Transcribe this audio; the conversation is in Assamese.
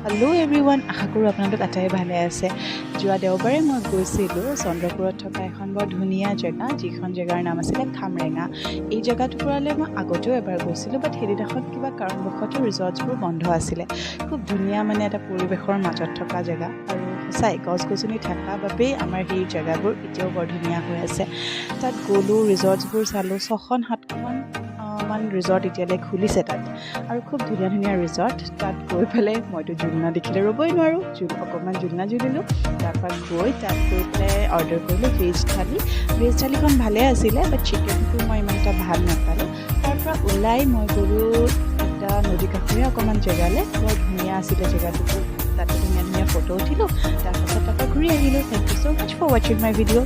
হেল্ল' এভৰিৱান, আশা কৰোঁ আপোনালোক আটাই ভালে আছে। যোৱা দেওবাৰে মই গৈছিলোঁ চন্দ্ৰপুৰত থকা এখন বৰ ধুনীয়া জেগা, যিখন জেগাৰ নাম আছিলে খামৰেঙা। এই জেগাটুকুৰালৈ মই আগতেও এবাৰ গৈছিলোঁ, বাট সেইদিনাখন কিবা কাৰণবশতঃ ৰিজৰ্টছবোৰ বন্ধ আছিলে। খুব ধুনীয়া মানে এটা পৰিৱেশৰ মাজত থকা জেগা, আৰু সঁচাই গছ গছনি থকা বাবেই আমাৰ সেই জেগাবোৰ এতিয়াও বৰ ধুনীয়া হৈ আছে। তাত গ'লোঁ, ৰিজৰ্টছবোৰ চালোঁ, 6খন-7খনমান ৰিজৰ্ট এতিয়ালৈ খুলিছে তাত, আৰু খুব ধুনীয়া ধুনীয়া ৰিজৰ্ট। তাত গৈ পেলাই মইতো জুলনা দেখিলে ৰ'বই নোৱাৰোঁ, অকণমান জুলনা জুলিলোঁ। তাৰপৰা তাত গৈ পেলাই অৰ্ডাৰ কৰিলোঁ ভেজ থালিখন ভালে আছিলে, বাট চিকেনটো মই ইমান এটা ভাল নাপালোঁ। তাৰপৰা ওলাই মই গ'লোঁ এটা নদী কাষৰীয়া অকণমান জেগালৈ, বৰ ধুনীয়া আছিলে জেগাটুকুৰ। তাতে ধুনীয়া ধুনীয়া ফটো উঠিলোঁ, তাৰপাছত ঘূৰি আহিলোঁ। Thank you so' much for ৱাচিং মাই ভিডিঅ'।